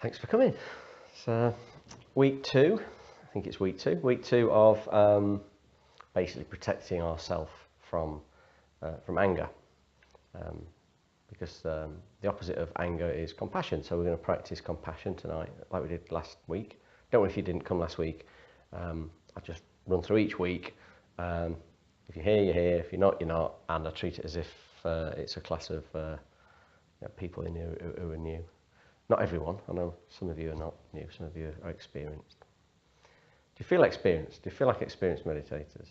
Thanks for coming. So, week two, I think it's week two of basically protecting ourselves from anger, because the opposite of anger is compassion. So we're going to practice compassion tonight, like we did last week. Don't worry if you didn't come last week. I just run through each week. If you're here, you're here. If you're not, you're not. And I treat it as if it's a class of people in here who are new. Not everyone, I know some of you are not new, some of you are experienced. Do you feel experienced? Do you feel like experienced meditators?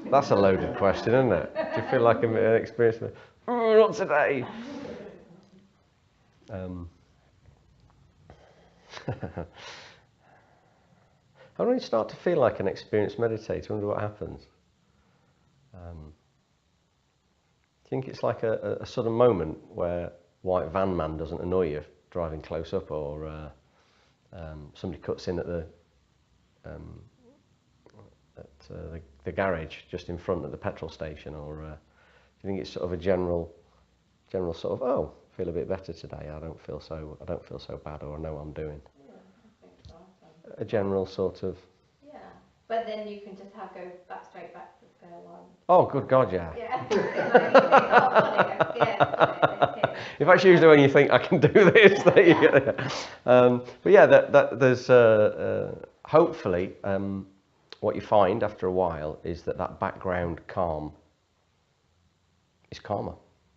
That's a loaded question, isn't it? Do you feel like an experienced meditator? Oh, not today! How do you start to feel like an experienced meditator? I wonder what happens. Do you think it's like a sudden moment where white van man doesn't annoy you driving close up, or somebody cuts in at the garage just in front of the petrol station, or do you think it's sort of a general sort of, oh, I feel a bit better today, I don't feel so bad, or I know what I'm doing? Yeah, I think so. A general sort of. Yeah, but then you can just go straight back to square one. Oh, good God, yeah. Yeah. If that's usually when you think I can do this, but yeah, there's hopefully what you find after a while is that background calm is calmer,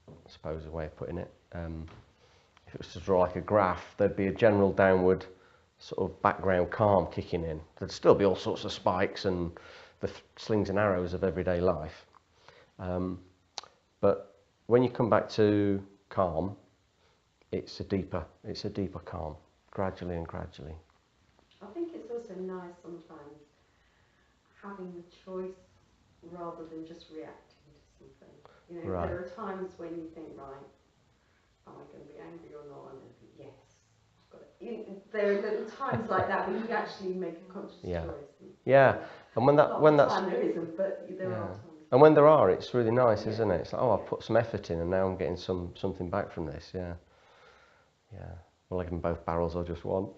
I suppose is a way of putting it. If it was to draw like a graph, there'd be a general downward sort of background calm kicking in. There'd still be all sorts of spikes and the slings and arrows of everyday life. But when you come back to calm, it's a deeper calm, gradually and gradually. I think it's also nice sometimes having the choice rather than just reacting to something. You know, Right. There are times when you think, right, am I going to be angry or not? And then think, yes. There are little times like that when you actually make a conscious choice. Yeah, and when that's time there isn't, but there are times. And when there are, it's really nice, isn't it? It's like, oh, I've put some effort in, and now I'm getting something back from this. Yeah. Will I give them both barrels or just one?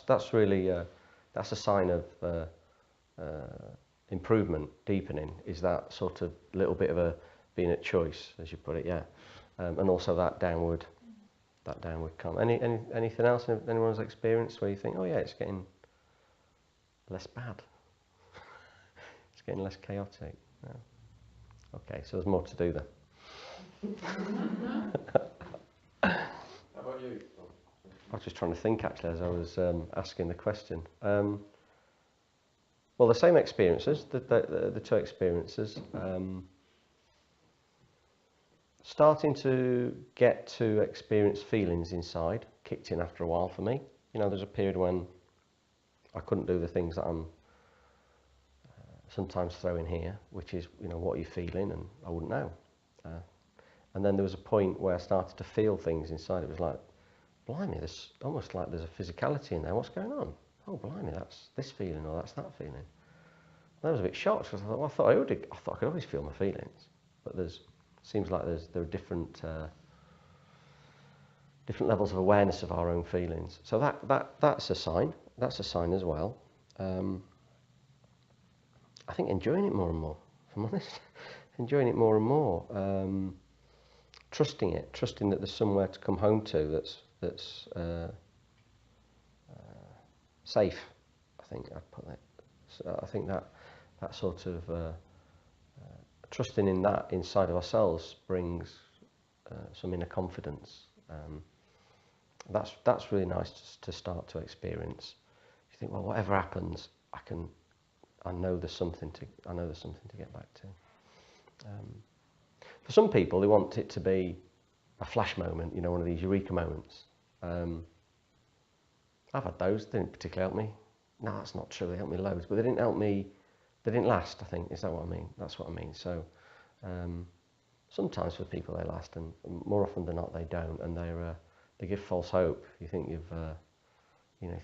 That's really that's a sign of improvement, deepening. Is that sort of little bit of a being at choice, as you put it? Yeah, and also that downward calm. Anything else anyone's experienced where you think, oh yeah, it's getting less bad, it's getting less chaotic? No. Okay, so there's more to do then. How about you? I was just trying to think actually as I was asking the question. Well, the same experiences, the two experiences. Starting to get to experience feelings inside kicked in after a while for me. You know, there's a period when I couldn't do the things that I'm sometimes throwing here, which is, you know, what are you feeling? And I wouldn't know. And then there was a point where I started to feel things inside. It was like, blimey, there's almost like there's a physicality in there. What's going on? Oh, blimey, that's this feeling or that's that feeling. And I was a bit shocked because I thought, well, I thought I could always feel my feelings, but seems like there are different levels of awareness of our own feelings. So that's a sign. That's a sign as well. I think enjoying it more and more, if I'm honest. Enjoying it more and more. Trusting that there's somewhere to come home to that's safe. I think I'd put that. So I think that sort of trusting in that inside of ourselves brings some inner confidence. That's really nice to start to experience. You think, well, whatever happens, I know there's something to get back to. For some people, they want it to be a flash moment, you know, one of these eureka moments. I've had those. They didn't particularly help me. No, that's not true. They helped me loads, but they didn't help me. They didn't last, I think. Is that what I mean? That's what I mean. So sometimes for people they last, and more often than not they don't, and they give false hope. You think you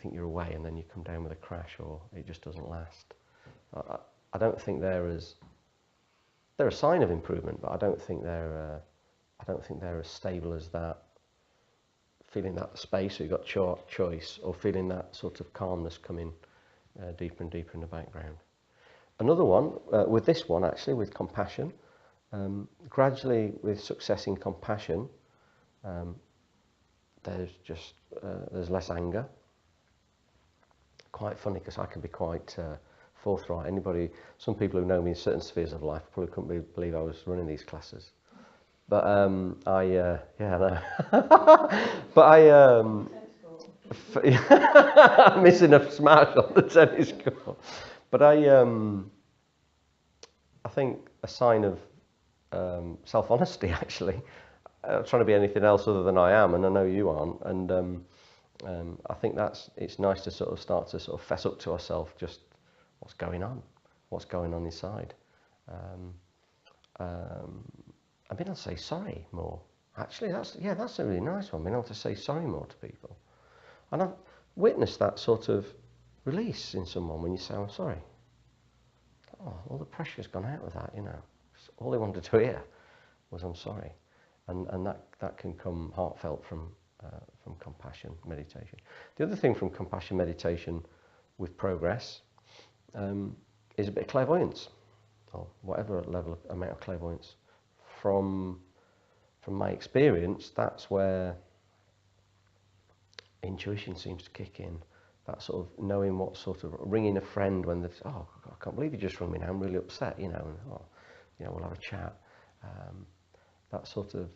think you're away, and then you come down with a crash, or it just doesn't last. I don't think they're as they're a sign of improvement, but I don't think they're as stable as that. Feeling that space, where you've got choice, or feeling that sort of calmness coming deeper and deeper in the background. Another one, with this one actually, with compassion, gradually with success in compassion, there's less anger. Quite funny, because I can be quite forthright. Some people who know me in certain spheres of life probably couldn't believe I was running these classes. But I know. But I'm missing a smash on the tennis court. But I think a sign of self-honesty, actually. I'm trying to be anything else other than I am, and I know you aren't. And I think it's nice to sort of start to sort of fess up to ourselves just what's going on inside. And being able to say sorry more. Actually, that's a really nice one, being able to say sorry more to people. And I've witnessed that sort of release in someone when you say, I'm sorry. Oh, all the pressure's gone out of that, you know. All they wanted to hear was, I'm sorry. And that can come heartfelt from compassion meditation. The other thing from compassion meditation with progress is a bit of clairvoyance, or whatever amount of clairvoyance. From my experience, that's where intuition seems to kick in. That sort of knowing what sort of ringing a friend when they've, I can't believe you just rung me now, I'm really upset, you know, and we'll have a chat. That sort of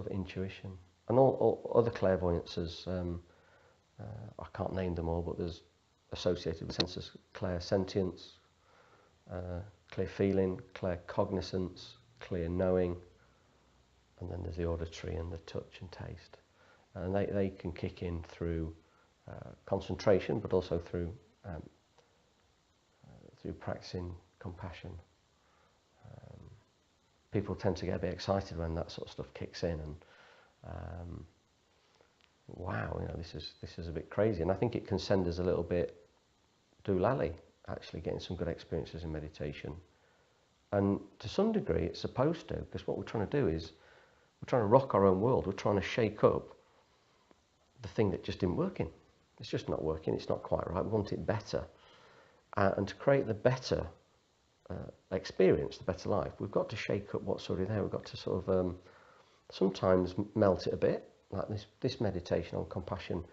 intuition, and all other clairvoyances. I can't name them all, but there's associated with senses: clairsentience, clear feeling, clear cognizance, clear knowing, and then there's the auditory and the touch and taste. And they can kick in through concentration, but also through practicing compassion. People tend to get a bit excited when that sort of stuff kicks in, and wow, you know, this is a bit crazy. And I think it can send us a little bit doolally, actually getting some good experiences in meditation. And to some degree it's supposed to, because what we're trying to do is we're trying to rock our own world. We're trying to shake up the thing that just didn't work in. It's just not working, it's not quite right, we want it better. And to create the better experience, the better life, we've got to shake up what's already there. We've got to sort of sometimes melt it a bit, like this meditation on compassion.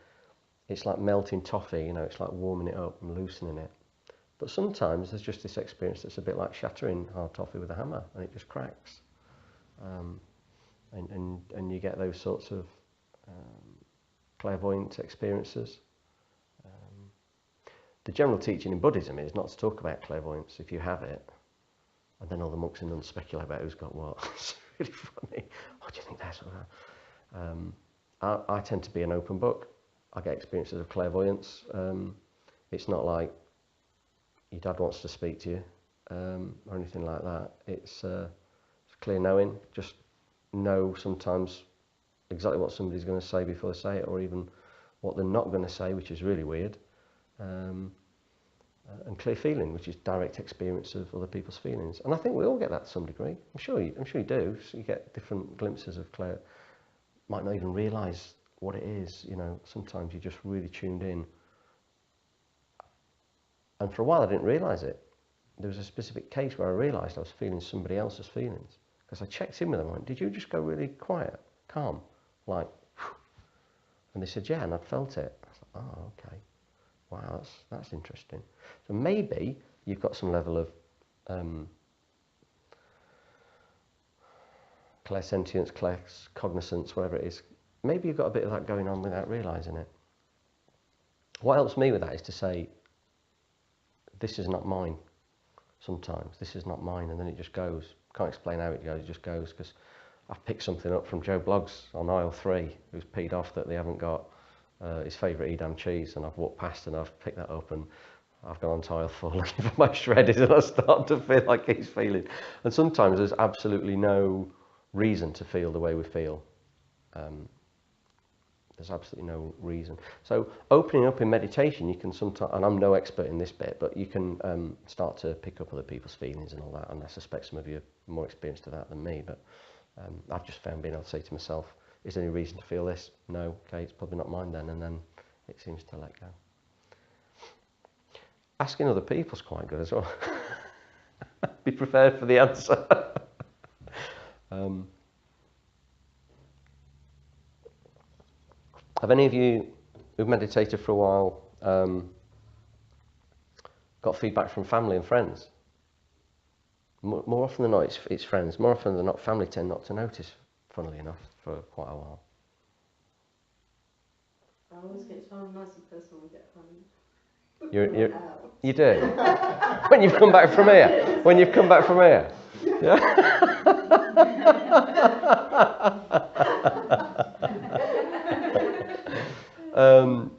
It's like melting toffee, you know, it's like warming it up and loosening it. But sometimes there's just this experience that's a bit like shattering hard toffee with a hammer, and it just cracks. And you get those sorts of clairvoyant experiences. The general teaching in Buddhism is not to talk about clairvoyance if you have it, and then all the monks and nuns speculate about who's got what. It's really funny. What do you think that's about? I tend to be an open book. I get experiences of clairvoyance. It's not like your dad wants to speak to you or anything like that. It's clear knowing. Just know sometimes exactly what somebody's going to say before they say it, or even what they're not going to say, which is really weird. And clear feeling, which is direct experience of other people's feelings. And I think we all get that to some degree. I'm sure you do. So you get different glimpses of clear. Might not even realise what it is. You know, sometimes you're just really tuned in. And for a while I didn't realise it. There was a specific case where I realised I was feeling somebody else's feelings, because I checked in with them and went, did you just go really quiet, calm, like, whew? And they said, yeah, and I'd felt it. I was like, oh, okay. Wow, that's interesting. So maybe you've got some level of clairsentience, claircognizance, whatever it is. Maybe you've got a bit of that going on without realising it. What helps me with that is to say, this is not mine. Sometimes this is not mine, and then it just goes. Can't explain how it goes, it just goes, because I've picked something up from Joe Bloggs on aisle 3, who's peed off that they haven't got his favourite Edam cheese, and I've walked past and I've picked that up, and I've gone on to aisle 4 looking for my shredded, and I start to feel like he's feeling. And sometimes there's absolutely no reason to feel the way we feel. There's absolutely no reason. So opening up in meditation, you can sometimes, and I'm no expert in this bit, but you can start to pick up other people's feelings and all that, and I suspect some of you are more experienced to that than me, but I've just found being able to say to myself, is there any reason to feel this? No, okay, it's probably not mine then, and then it seems to let go. Asking other people's quite good as well. Be prepared for the answer. Have any of you who've meditated for a while got feedback from family and friends? More often than not, it's friends. More often than not, family tend not to notice, funnily enough, for quite a while. I always get so nice and personal when we get home. You do? When you've come back from here? When you've come back from here? Yeah?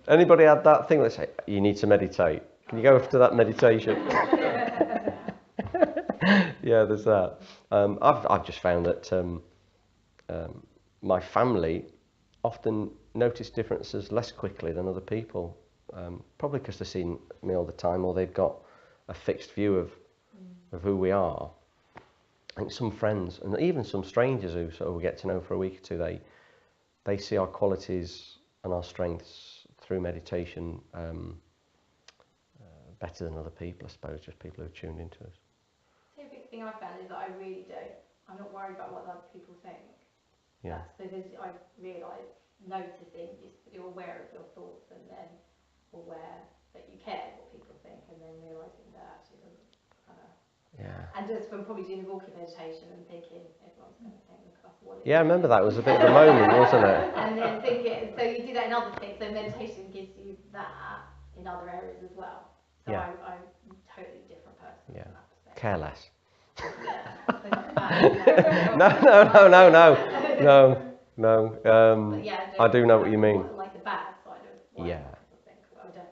Anybody had that thing that say, you need to meditate? Can you go after that meditation? Yeah, there's that. I've just found that my family often notice differences less quickly than other people. Probably because they've seen me all the time, or they've got a fixed view of who we are. I think some friends, and even some strangers who sort of we get to know for a week or two, they see our qualities and our strengths through meditation better than other people, I suppose, just people who are tuned into us. The big thing I found is that I really don't. I'm not worried about what other people think. Yeah. So I realise noticing, you're aware of your thoughts, and then aware that you care what people think, and then realising that actually doesn't. Yeah. And just from probably doing the walking meditation and thinking everyone's going to think, look, that's what it Yeah, I is. remember that was a bit of a moment, wasn't it? And then thinking, so you do that in other things. So meditation gives you that in other areas as well. So Yeah. I'm a totally different person Yeah. from that perspective. Careless. Yeah. So not bad, No. But yeah, I do know what you mean. Like the bad side of what Yeah. people think. I don't.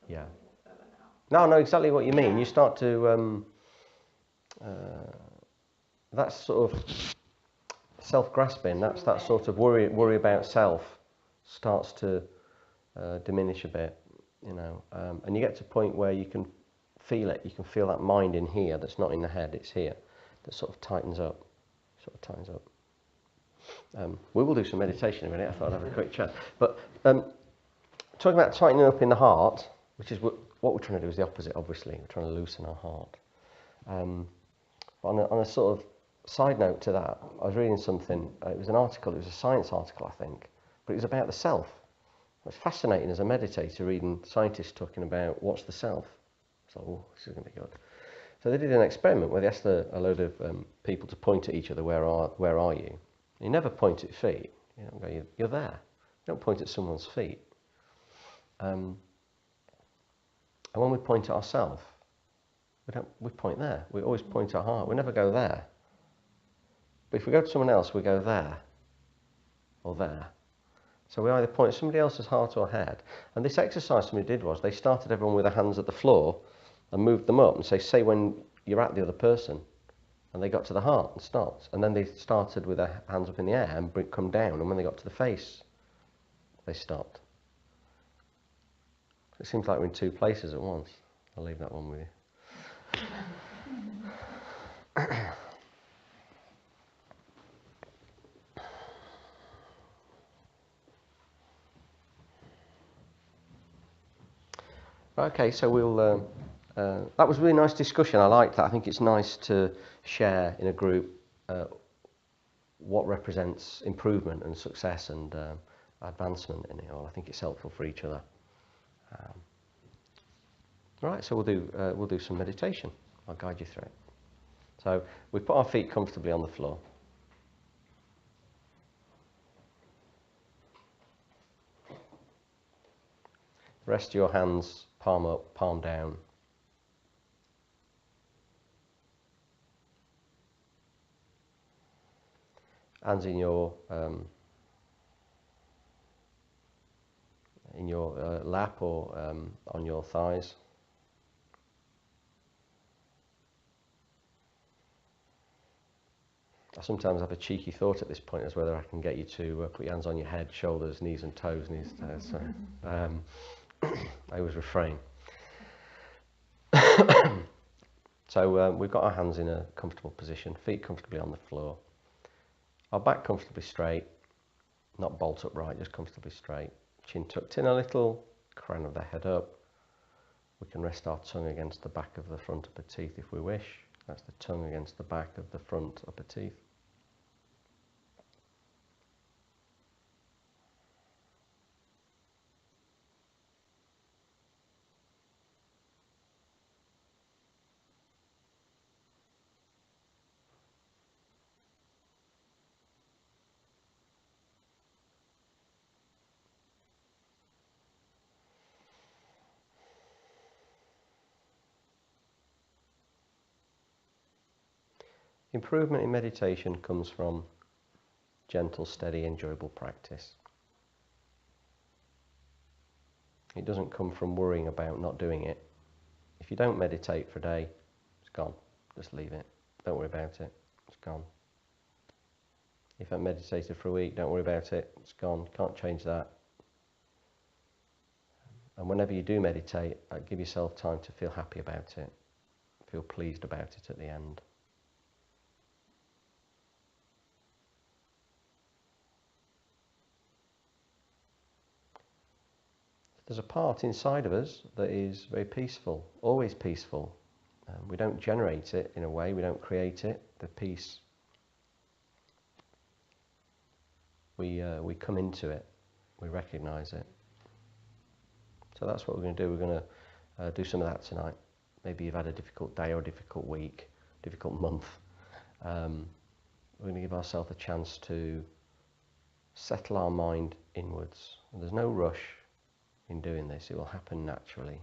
Yeah. Further now. No, I know exactly what you mean. Yeah. You start to that sort of self-grasping, that's that sort of worry about self starts to diminish a bit, you know, and you get to a point where you can feel it. You can feel that mind in here that's not in the head, it's here, that sort of tightens up. We will do some meditation in a minute. I thought I'd have a quick chat. But talking about tightening up in the heart, which is what we're trying to do is the opposite, obviously. We're trying to loosen our heart. On a sort of side note to that, I was reading something. It was an article. It was a science article, I think, but it was about the self. It's fascinating as a meditator reading scientists talking about what's the self. So, oh, this is going to be good. So they did an experiment where they asked a load of people to point at each other. Where are you? You never point at feet. You don't go, you're there. You don't point at someone's feet. And when we point at ourselves, we point there. We always point at our heart. We never go there. But if we go to someone else, we go there or there. So we either point at somebody else's heart or head. And this exercise somebody did was they started everyone with their hands at the floor and moved them up and say when you're at the other person. And they got to the heart and stopped. And then they started with their hands up in the air and come down. And when they got to the face, they stopped. It seems like we're in two places at once. I'll leave that one with you. Okay, so we'll. That was a really nice discussion. I liked that. I think it's nice to share in a group what represents improvement and success and advancement in it all. I think it's helpful for each other. Right, so we'll do some meditation. I'll guide you through it. So we put our feet comfortably on the floor. Rest your hands palm up, palm down. Hands in your lap or on your thighs. I sometimes have a cheeky thought at this point as whether I can get you to put your hands on your head, shoulders, knees and toes, so I always refrain. So we've got our hands in a comfortable position, feet comfortably on the floor, our back comfortably straight, not bolt upright, just comfortably straight, chin tucked in a little, crown of the head up. We can rest our tongue against the back of the front upper teeth if we wish. That's the tongue against the back of the front upper teeth. Improvement in meditation comes from gentle, steady, enjoyable practice. It doesn't come from worrying about not doing it. If you don't meditate for a day, it's gone. Just leave it. Don't worry about it. It's gone. If I meditated for a week, don't worry about it. It's gone. Can't change that. And whenever you do meditate, give yourself time to feel happy about it. Feel pleased about it at the end. There's a part inside of us that is very peaceful, always peaceful. We don't generate it in a way, we don't create it. The peace, we come into it, we recognise it. So that's what we're going to do. We're going to do some of that tonight. Maybe you've had a difficult day or a difficult week, difficult month. We're going to give ourselves a chance to settle our mind inwards. And there's no rush in doing this, it will happen naturally.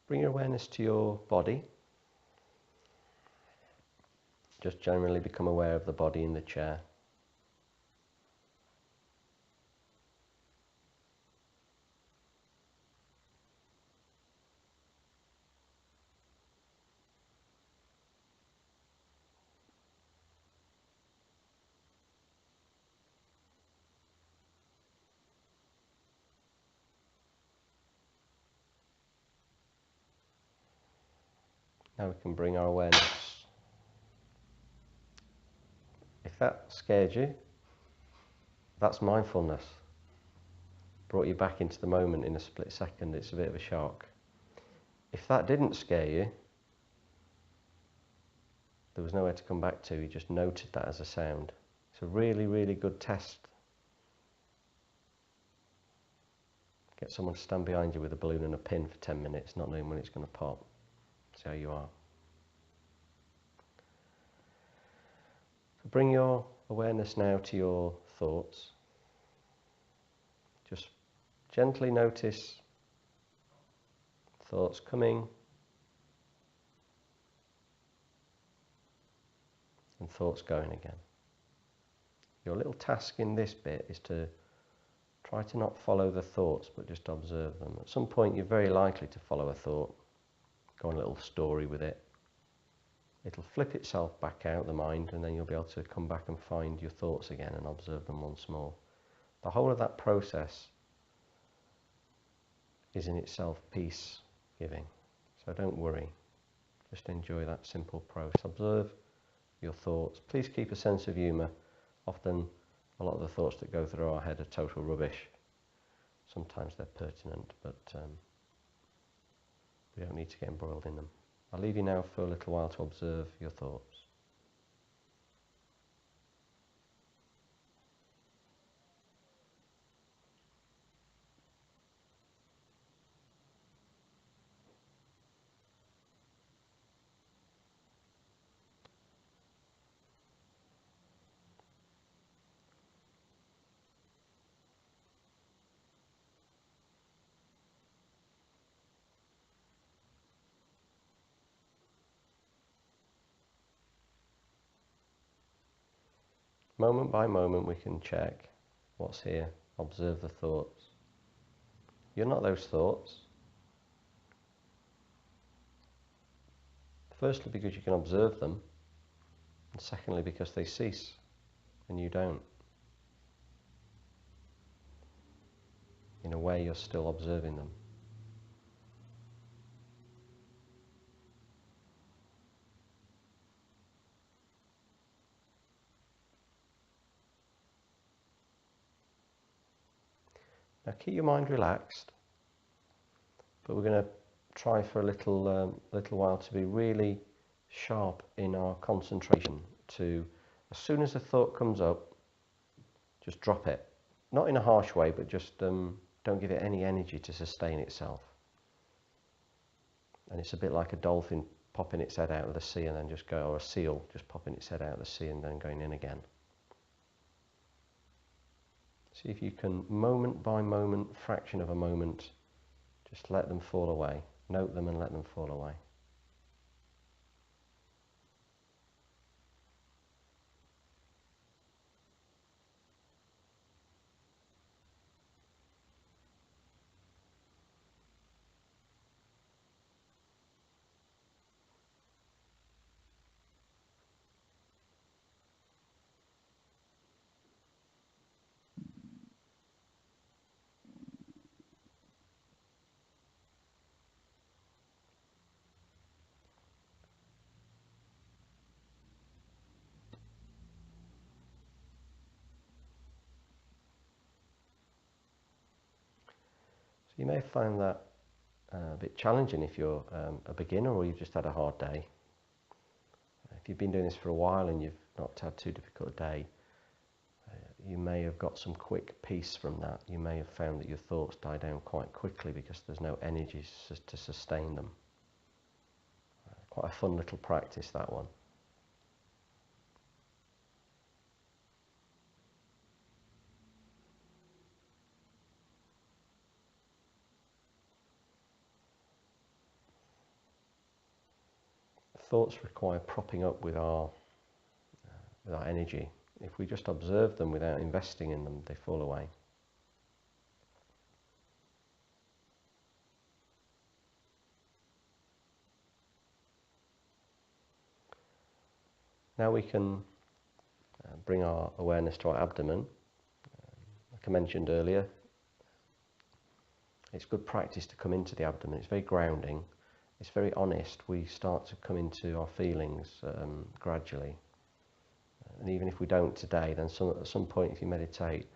Bring your awareness to your body. Just generally become aware of the body in the chair. Now we can bring our awareness. If that scared you, that's mindfulness. Brought you back into the moment in a split second. It's a bit of a shock. If that didn't scare you, there was nowhere to come back to. You just noted that as a sound. It's a really, really good test. Get someone to stand behind you with a balloon and a pin for 10 minutes, not knowing when it's going to pop. See how you are. So bring your awareness now to your thoughts. Just gently notice thoughts coming and thoughts going again. Your little task in this bit is to try to not follow the thoughts, but just observe them. At some point you're very likely to follow a thought, go on a little story with it. It'll flip itself back out the mind, and then you'll be able to come back and find your thoughts again and observe them once more. The whole of that process is in itself peace giving. So don't worry, just enjoy that simple process. Observe your thoughts. Please keep a sense of humour. Often a lot of the thoughts that go through our head are total rubbish. Sometimes they're pertinent, but we don't need to get embroiled in them. I'll leave you now for a little while to observe your thoughts. Moment by moment we can check what's here, observe the thoughts. You're not those thoughts. Firstly, because you can observe them, and secondly, because they cease and you don't. In a way, you're still observing them. Now keep your mind relaxed, but we're going to try for a little while to be really sharp in our concentration. To, as soon as a thought comes up, just drop it. Not in a harsh way, but just don't give it any energy to sustain itself. And it's a bit like a dolphin popping its head out of the sea and then just go, or a seal just popping its head out of the sea and then going in again. See if you can, moment by moment, fraction of a moment, just let them fall away. Note them and let them fall away. You may find that a bit challenging if you're a beginner or you've just had a hard day. If you've been doing this for a while and you've not had too difficult a day, you may have got some quick peace from that. You may have found that your thoughts die down quite quickly because there's no energy to sustain them. Quite a fun little practice, that one. Thoughts require propping up with our energy. If we just observe them without investing in them, they fall away. Now we can bring our awareness to our abdomen. Like I mentioned earlier, it's good practice to come into the abdomen. It's very grounding. It's very honest. We start to come into our feelings gradually. And even if we don't today, then at some point if you meditate,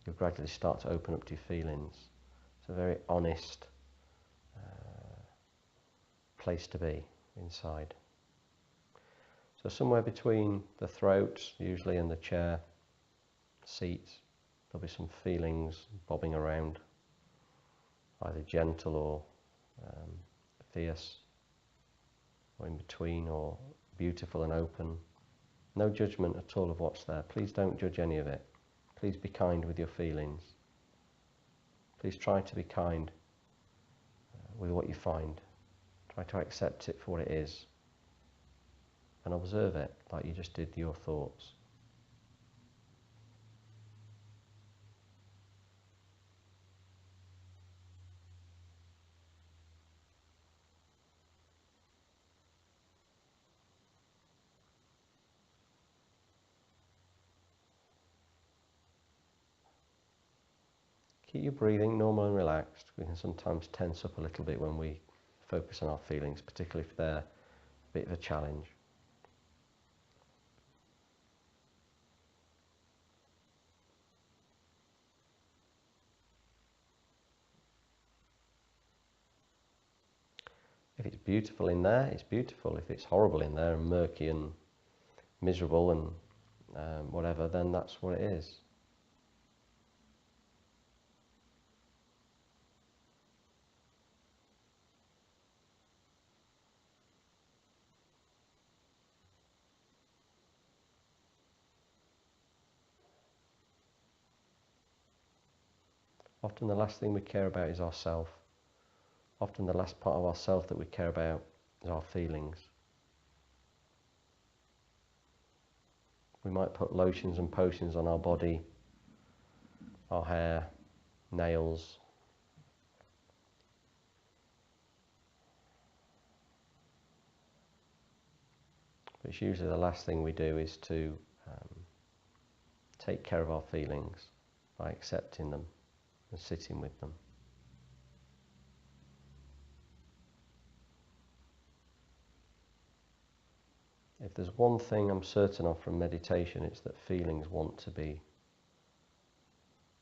you'll gradually start to open up to your feelings. It's a very honest place to be inside. So somewhere between the throat, usually, and the chair seat, there'll be some feelings bobbing around, either gentle or fierce, or in between, or beautiful and open. No judgment at all of what's there. Please don't judge any of it. Please be kind with your feelings. Please try to be kind with what you find. Try to accept it for what it is and observe it like you just did your thoughts. Keep your breathing normal and relaxed. We can sometimes tense up a little bit when we focus on our feelings, particularly if they're a bit of a challenge. If it's beautiful in there, it's beautiful. If it's horrible in there and murky and miserable and whatever, then that's what it is. Often the last thing we care about is ourself. Often the last part of ourself that we care about is our feelings. We might put lotions and potions on our body, our hair, nails. But it's usually the last thing we do is to take care of our feelings by accepting them and sitting with them. If there's one thing I'm certain of from meditation, it's that feelings want to be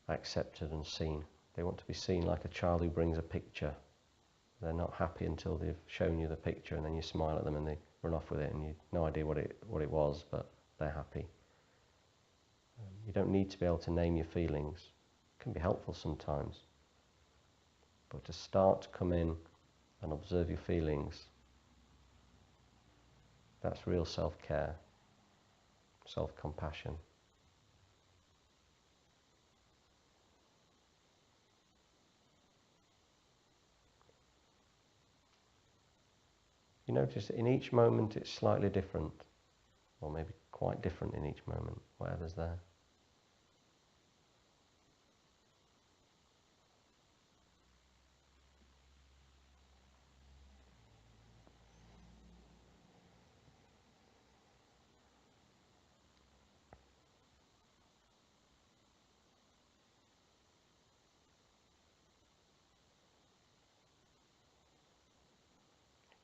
accepted and seen. They want to be seen like a child who brings a picture. They're not happy until they've shown you the picture, and then you smile at them and they run off with it and you've no idea what it was, but they're happy. You don't need to be able to name your feelings. It can be helpful sometimes. But to start to come in and observe your feelings, that's real self-care, self-compassion. You notice that in each moment it's slightly different, or maybe quite different in each moment, whatever's there.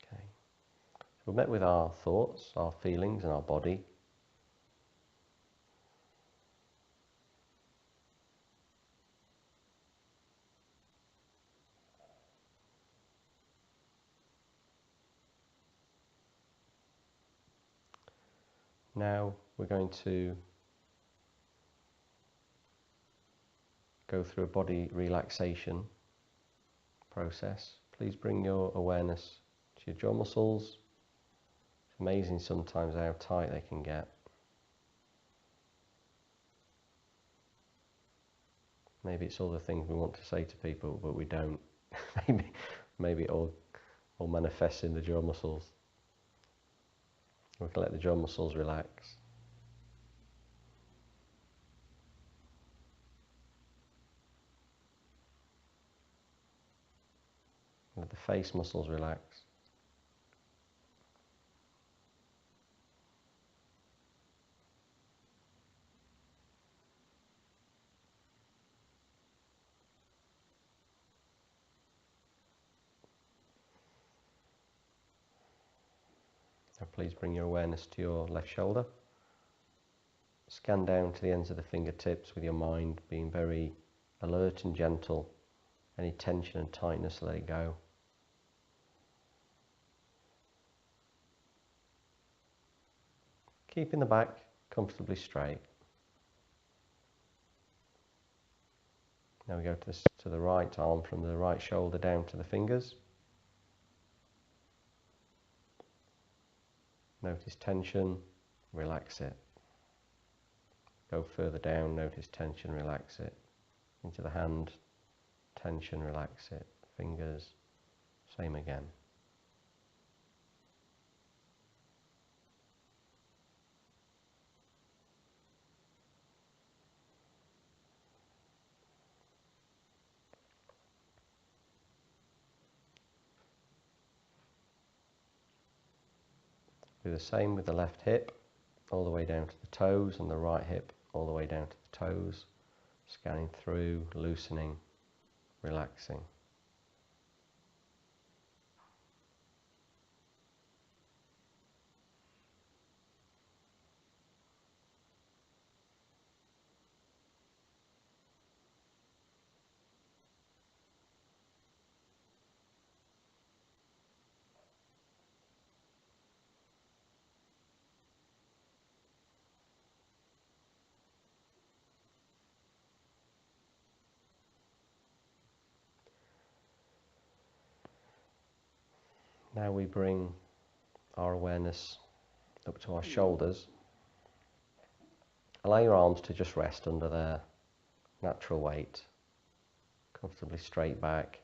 Okay. So we've met with our thoughts, our feelings and our body. Now we're going to go through a body relaxation process. Please bring your awareness to your jaw muscles. It's amazing sometimes how tight they can get. Maybe it's all the things we want to say to people, but we don't. maybe it all manifests in the jaw muscles. We can let the jaw muscles relax. Let the face muscles relax. Now please bring your awareness to your left shoulder. Scan down to the ends of the fingertips with your mind being very alert and gentle. Any tension and tightness, let it go. Keeping the back comfortably straight. Now we go to the right arm, from the right shoulder down to the fingers. Notice tension, relax it. Go further down, notice tension, relax it. Into the hand, tension, relax it. Fingers, same again. Do the same with the left hip, all the way down to the toes, and the right hip all the way down to the toes. Scanning through, loosening, relaxing. Now we bring our awareness up to our shoulders. Allow your arms to just rest under their natural weight, comfortably straight back.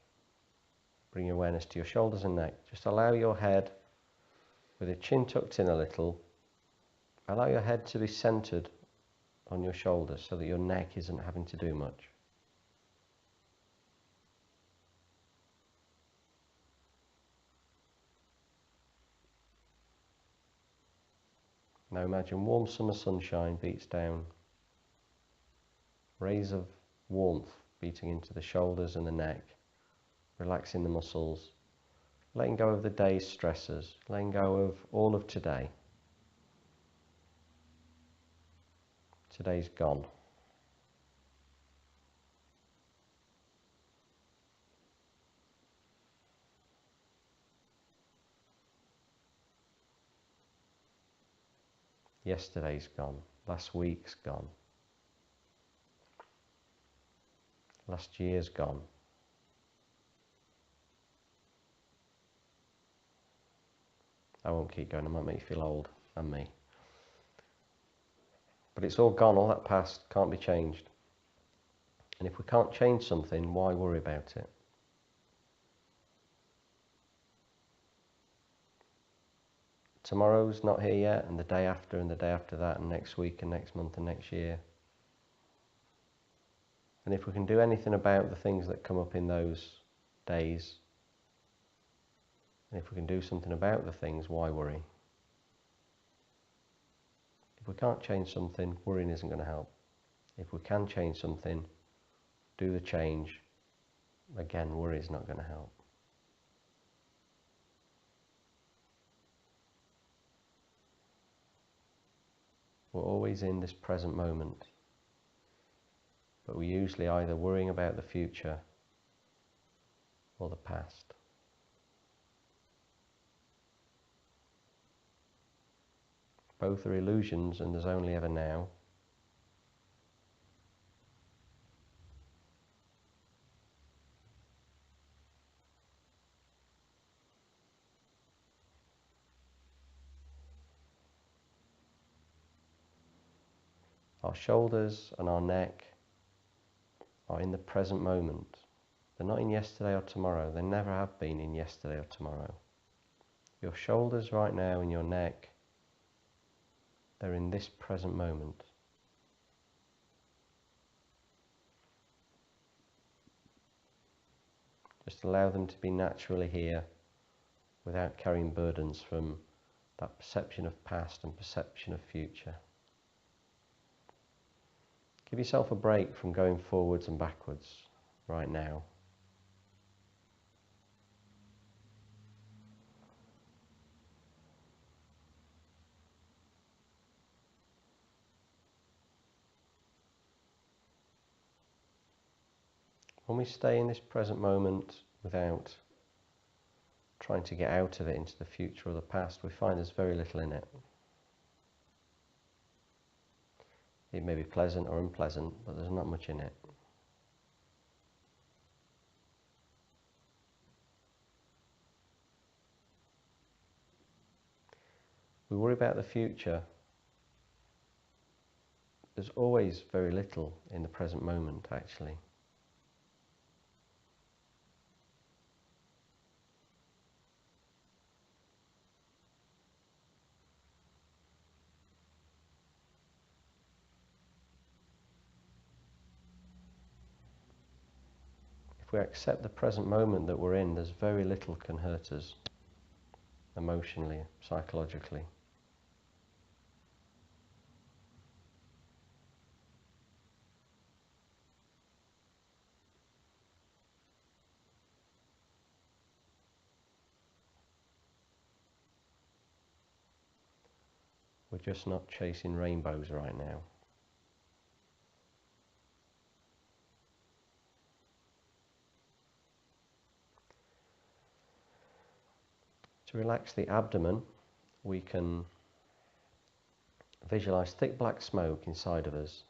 Bring your awareness to your shoulders and neck. Just allow your head, with your chin tucked in a little, Allow your head to be centered on your shoulders so that your neck isn't having to do much. Now imagine warm summer sunshine beats down, rays of warmth beating into the shoulders and the neck, relaxing the muscles, letting go of the day's stresses, letting go of all of today. Today's gone. Yesterday's gone. Last week's gone. Last year's gone. I won't keep going, I might make you feel old, and me. But it's all gone, all that past can't be changed. And if we can't change something, why worry about it? Tomorrow's not here yet, and the day after, and the day after that, and next week, and next month, and next year. And if we can do anything about the things that come up in those days, and if we can do something about the things, why worry? If we can't change something, worrying isn't going to help. If we can change something, do the change, again, worry is not going to help. We're always in this present moment, but we're usually either worrying about the future or the past. Both are illusions, and there's only ever now. Our shoulders and our neck are in the present moment. They're not in yesterday or tomorrow. They never have been in yesterday or tomorrow. Your shoulders right now and your neck, they're in this present moment. Just allow them to be naturally here without carrying burdens from that perception of past and perception of future. Give yourself a break from going forwards and backwards right now. When we stay in this present moment without trying to get out of it into the future or the past, we find there's very little in it. It may be pleasant or unpleasant, but there's not much in it. We worry about the future. There's always very little in the present moment, actually. If we accept the present moment that we're in, there's very little can hurt us emotionally, psychologically. We're just not chasing rainbows right now. To relax the abdomen, we can visualize thick black smoke inside of us.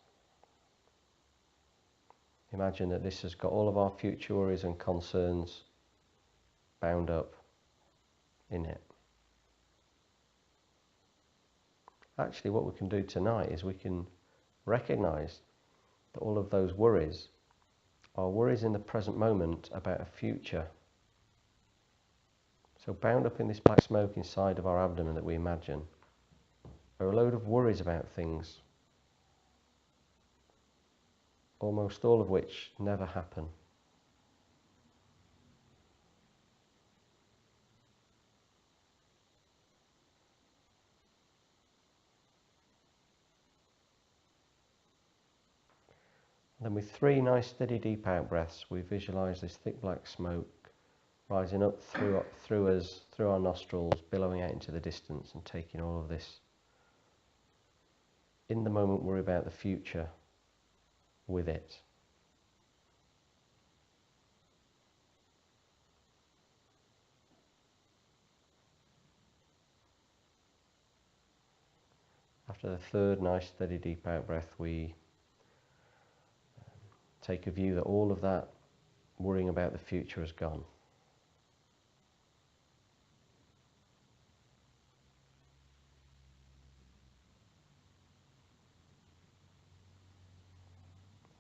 Imagine that this has got all of our future worries and concerns bound up in it. Actually, what we can do tonight is we can recognize that all of those worries are worries in the present moment about a future. So bound up in this black smoke inside of our abdomen that we imagine, are a load of worries about things, almost all of which never happen. Then with 3 nice steady deep out breaths, we visualise this thick black smoke rising up through us, through our nostrils, billowing out into the distance and taking all of this in the moment worry about the future with it. After the 3rd nice steady deep out breath, we take a view that all of that worrying about the future has gone.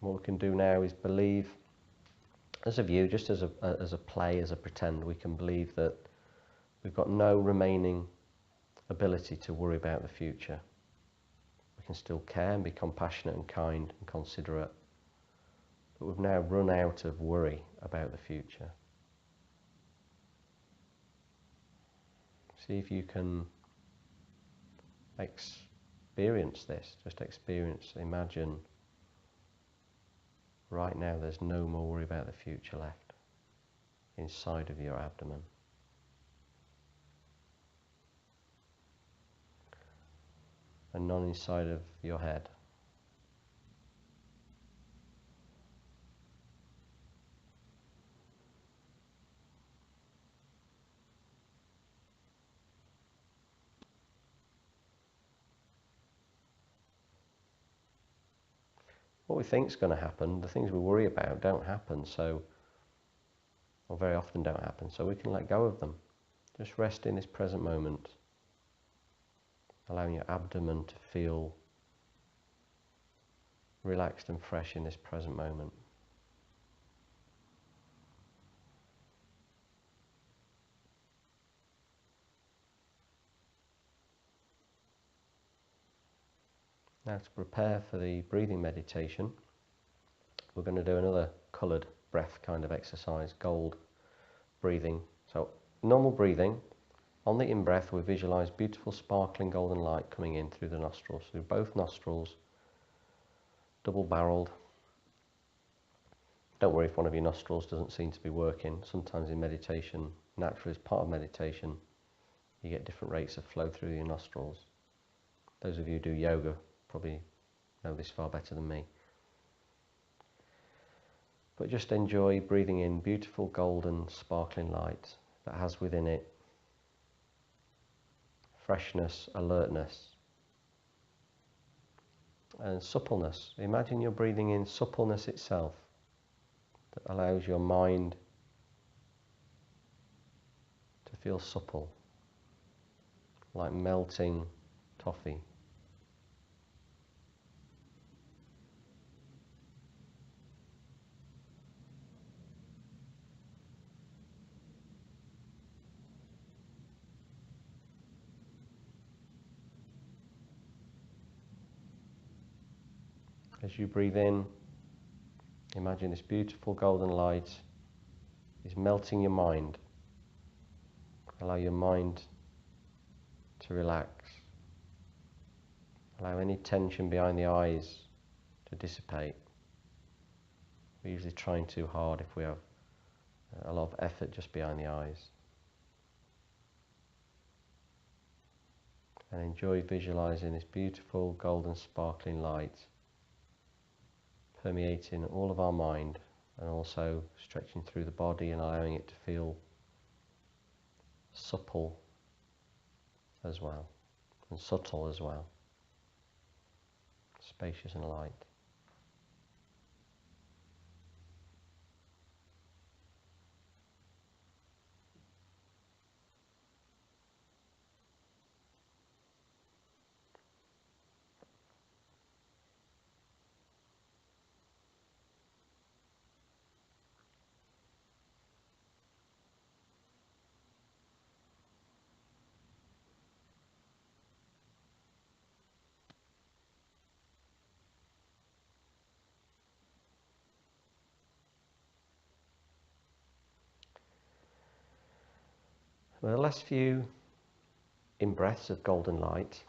What we can do now is believe, as a view, just as a play, as a pretend, we can believe that we've got no remaining ability to worry about the future. We can still care and be compassionate and kind and considerate, but we've now run out of worry about the future. See if you can experience this, just experience, imagine right now there's no more worry about the future left inside of your abdomen. And none inside of your head. What we think is going to happen, the things we worry about don't happen, so, or very often don't happen, so we can let go of them. Just rest in this present moment, allowing your abdomen to feel relaxed and fresh in this present moment. Now, to prepare for the breathing meditation, we're going to do another coloured breath kind of exercise, gold breathing. So normal breathing, on the in-breath we visualise beautiful sparkling golden light coming in through the nostrils, through both nostrils, double-barrelled. Don't worry if one of your nostrils doesn't seem to be working. Sometimes in meditation, naturally as part of meditation, you get different rates of flow through your nostrils. Those of you who do yoga probably know this far better than me. But just enjoy breathing in beautiful golden sparkling light that has within it freshness, alertness and suppleness. Imagine you're breathing in suppleness itself that allows your mind to feel supple, like melting toffee. As you breathe in, imagine this beautiful golden light is melting your mind. Allow your mind to relax. Allow any tension behind the eyes to dissipate. We're usually trying too hard if we have a lot of effort just behind the eyes. And enjoy visualizing this beautiful golden sparkling light permeating all of our mind and also stretching through the body and allowing it to feel supple as well and subtle as well, spacious and light. With the last few in-breaths of golden light,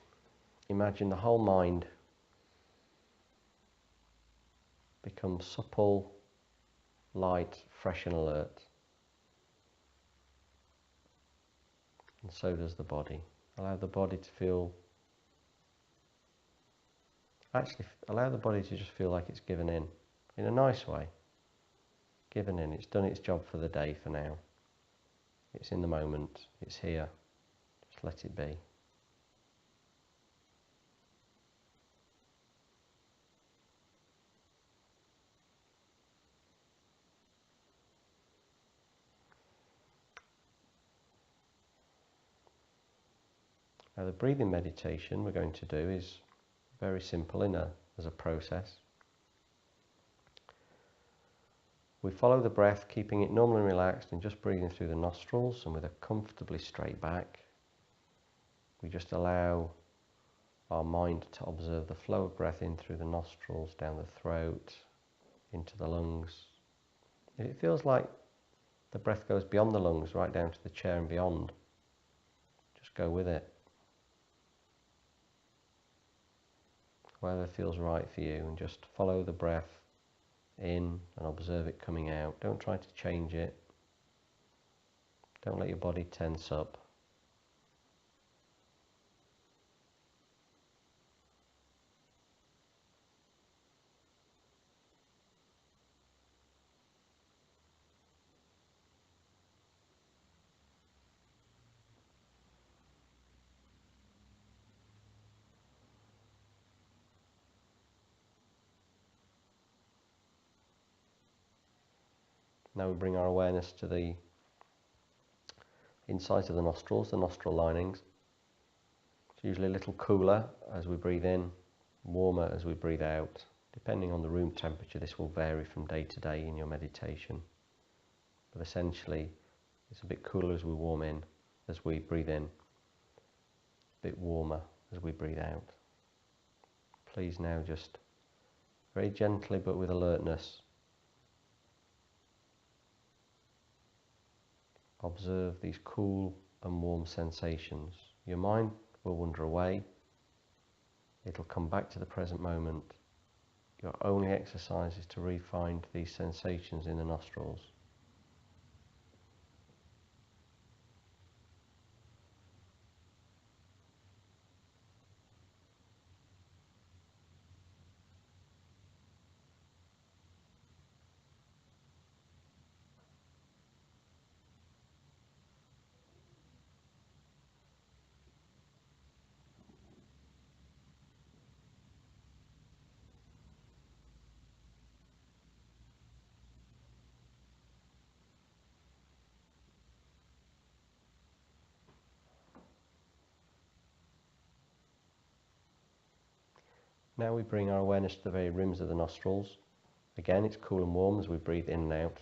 imagine the whole mind becomes supple, light, fresh and alert. And so does the body. Allow the body to feel, allow the body to just feel like it's given in a nice way. Given in, it's done its job for the day for now. It's in the moment, it's here, just let it be. Now the breathing meditation we're going to do is very simple as a process. We follow the breath, keeping it normal and relaxed and just breathing through the nostrils and with a comfortably straight back. We just allow our mind to observe the flow of breath in through the nostrils, down the throat, into the lungs. If it feels like the breath goes beyond the lungs, right down to the chair and beyond, just go with it. Whatever feels right for you, and just follow the breath in and observe it coming out. Don't try to change it. Don't let your body tense up. Now we bring our awareness to the inside of the nostrils, the nostril linings. It's usually a little cooler as we breathe in, warmer as we breathe out. Depending on the room temperature, this will vary from day to day in your meditation. But essentially, it's a bit cooler as we warm in, as we breathe in. A bit warmer as we breathe out. Please now just very gently but with alertness observe these cool and warm sensations. Your mind will wander away. It'll come back to the present moment. Your only exercise is to re-find these sensations in the nostrils. Now we bring our awareness to the very rims of the nostrils. Again, it's cool and warm as we breathe in and out.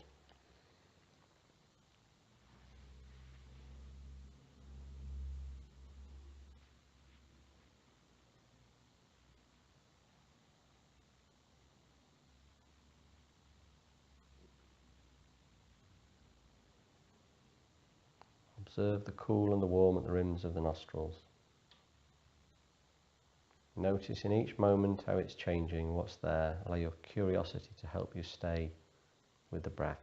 Observe the cool and the warm at the rims of the nostrils. Notice in each moment how it's changing, what's there. Allow your curiosity to help you stay with the breath.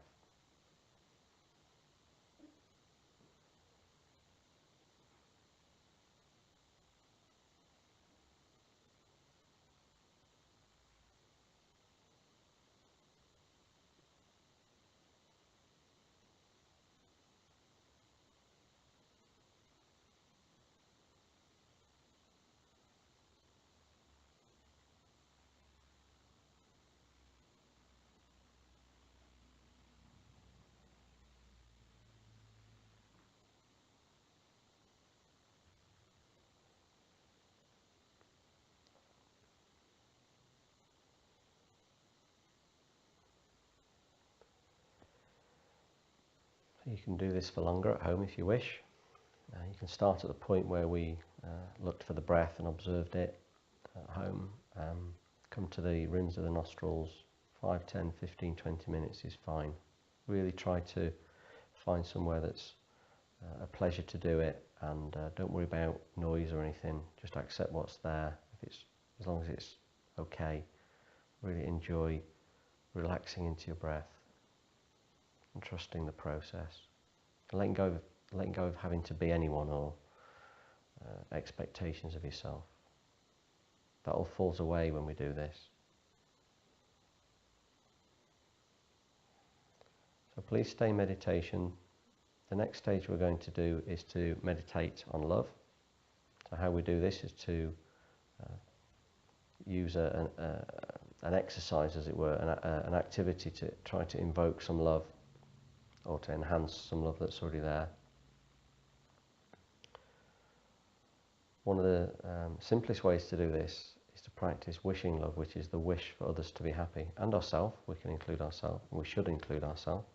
You can do this for longer at home if you wish. You can start at the point where we looked for the breath and observed it at home. Come to the rims of the nostrils, 5, 10, 15, 20 minutes is fine. Really try to find somewhere that's a pleasure to do it, and don't worry about noise or anything. Just accept what's there. As long as it's okay. Really enjoy relaxing into your breath and trusting the process, and letting go of having to be anyone or expectations of yourself. That all falls away when we do this. So please stay in meditation. The next stage we're going to do is to meditate on love. So how we do this is to use an exercise, as it were, an activity to try to invoke some love or to enhance some love that's already there. One of the simplest ways to do this is to practice wishing love, which is the wish for others to be happy, and ourselves. We can include ourselves, and we should include ourselves.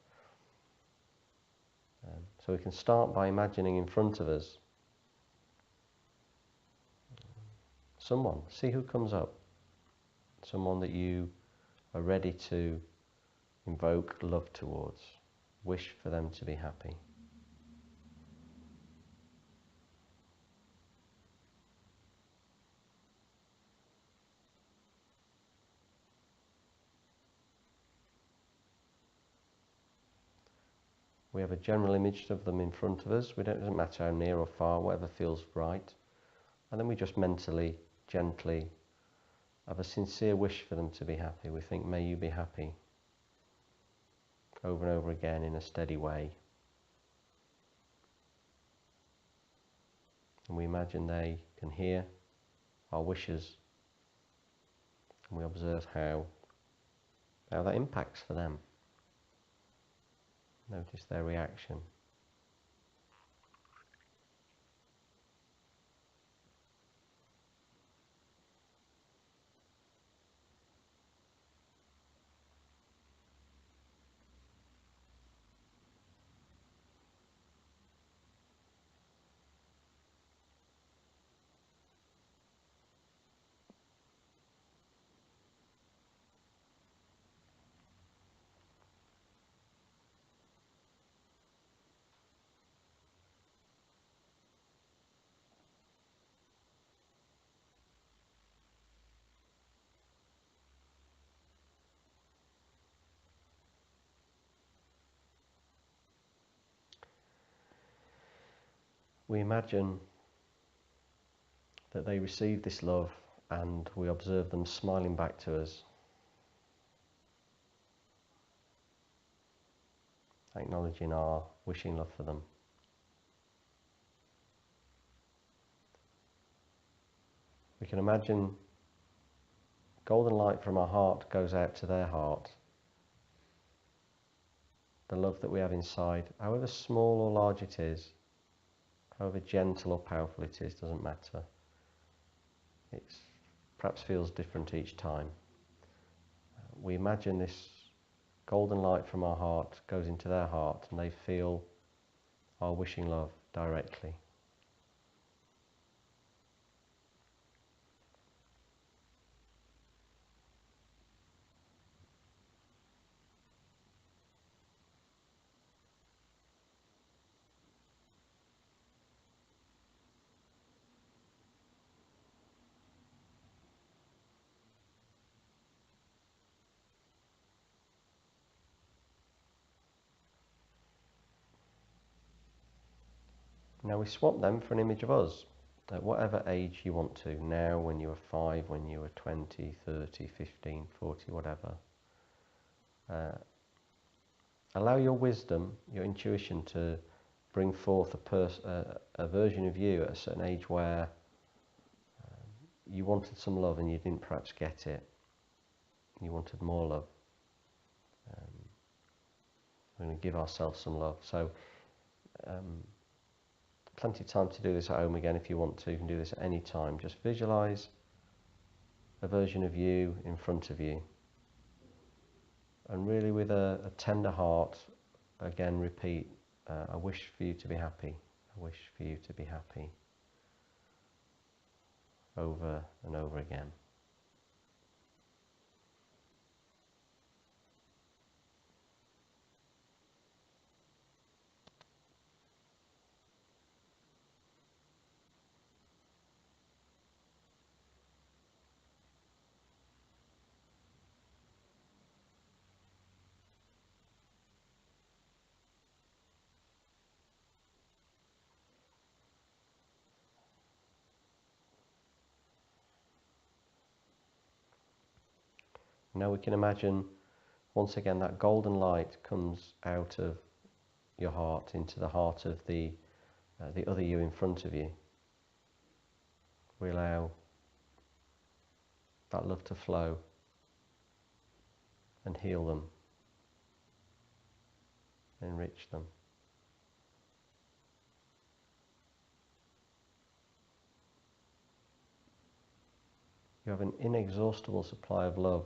So we can start by imagining in front of us someone. See who comes up. Someone that you are ready to invoke love towards. Wish for them to be happy. We have a general image of them in front of us. It doesn't matter how near or far, whatever feels right. And then we just mentally, gently have a sincere wish for them to be happy. We think, may you be happy, over and over again in a steady way. And we imagine they can hear our wishes, and we observe how that impacts for them. Notice their reaction. We imagine that they receive this love, and we observe them smiling back to us, acknowledging our wishing love for them. We can imagine golden light from our heart goes out to their heart. The love that we have inside, however small or large it is, however gentle or powerful it is, doesn't matter. It perhaps feels different each time. We imagine this golden light from our heart goes into their heart, and they feel our wishing love directly. Now we swap them for an image of us, at whatever age you want to. Now, when you were 5, when you were 20, 30, 15, 40, whatever. Allow your wisdom, your intuition to bring forth a version of you at a certain age where you wanted some love and you didn't perhaps get it. You wanted more love. We're going to give ourselves some love. So, plenty of time to do this at home again if you want to. You can do this at any time. Just visualize a version of you in front of you. And really with a tender heart, again repeat, I wish for you to be happy. I wish for you to be happy. Over and over again. Now we can imagine, once again, that golden light comes out of your heart into the heart of the other you in front of you. We allow that love to flow and heal them, enrich them. You have an inexhaustible supply of love.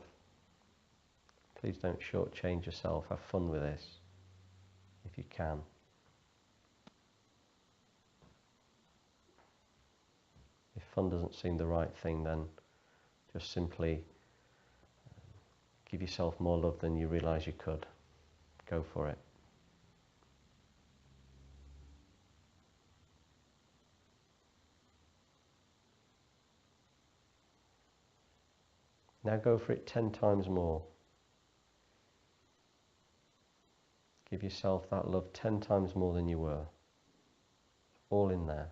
Please don't shortchange yourself. Have fun with this, if you can. If fun doesn't seem the right thing, then just simply give yourself more love than you realise you could. Go for it. Now go for it 10 times more. Give yourself that love 10 times more than you were. All in there.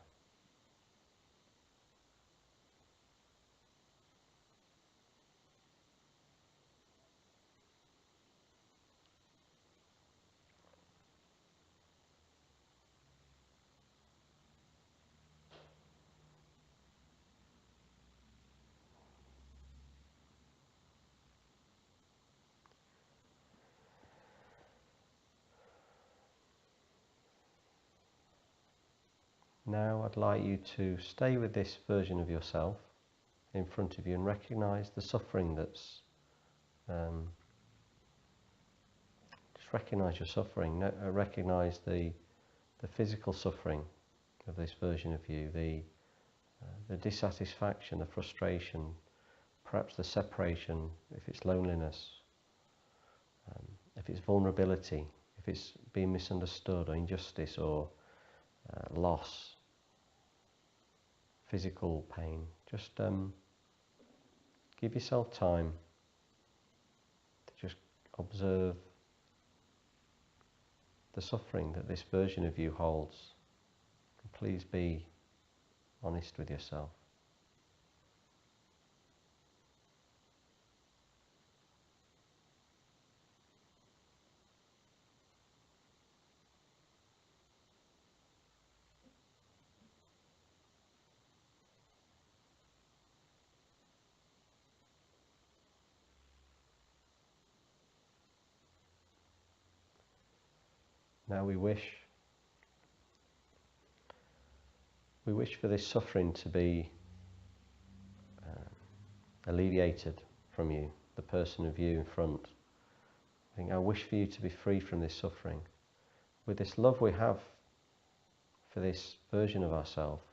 Now I'd like you to stay with this version of yourself in front of you and recognise the suffering that's... just recognise your suffering, recognise the physical suffering of this version of you, the dissatisfaction, the frustration, perhaps the separation, if it's loneliness, if it's vulnerability, if it's being misunderstood or injustice or loss, physical pain. Just give yourself time to just observe the suffering that this version of you holds. And please be honest with yourself. Now we wish for this suffering to be alleviated from you, the person of you in front. I wish for you to be free from this suffering. With this love we have for this version of ourselves,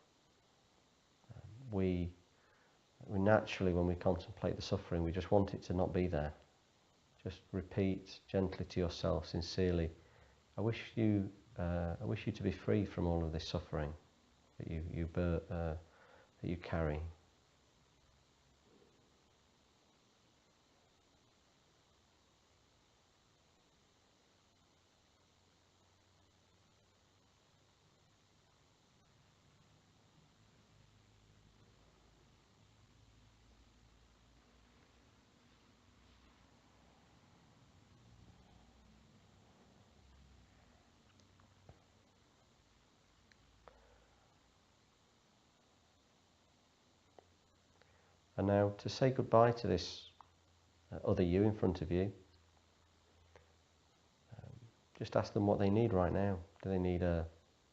we naturally, when we contemplate the suffering, we just want it to not be there. Just repeat gently to yourself, sincerely, I wish you to be free from all of this suffering that you carry. And now to say goodbye to this other you in front of you, just ask them what they need right now. Do they need a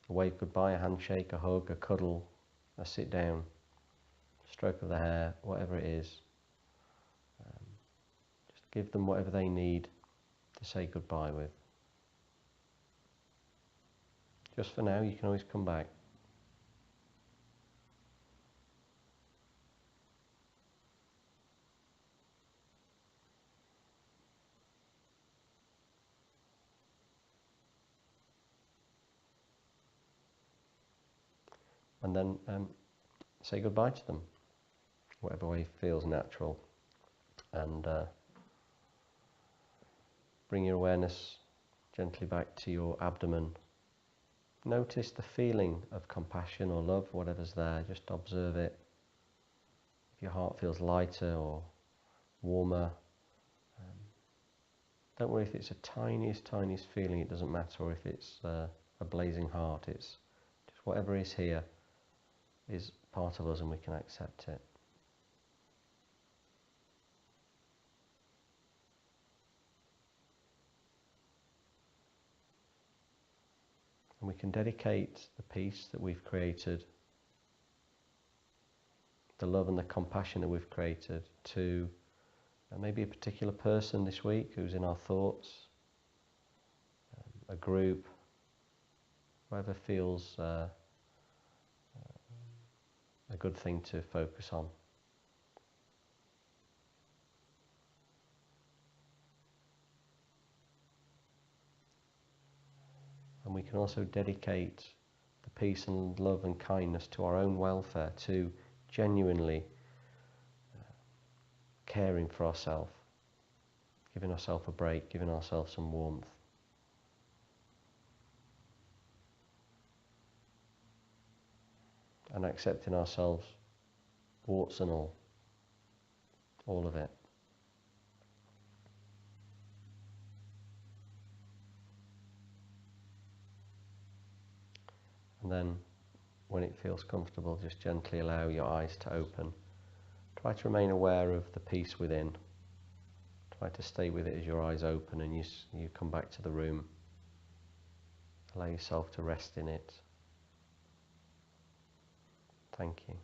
wave goodbye, a handshake, a hug, a cuddle, a sit down, stroke of the hair, whatever it is. Just give them whatever they need to say goodbye with. Just for now, you can always come back. And then say goodbye to them, whatever way feels natural. And bring your awareness gently back to your abdomen. Notice the feeling of compassion or love, whatever's there, just observe it. If your heart feels lighter or warmer, Don't worry if it's a tiniest feeling, it doesn't matter, or if it's a blazing heart. It's just whatever is here is part of us and we can accept it. And we can dedicate the peace that we've created, the love and the compassion that we've created, to maybe a particular person this week who's in our thoughts, a group, whatever feels a good thing to focus on. And we can also dedicate the peace and love and kindness to our own welfare, to genuinely caring for ourselves, giving ourselves a break, giving ourselves some warmth. And accepting ourselves, warts and all of it. And then, when it feels comfortable, just gently allow your eyes to open. Try to remain aware of the peace within. Try to stay with it as your eyes open and you come back to the room. Allow yourself to rest in it. Thank you.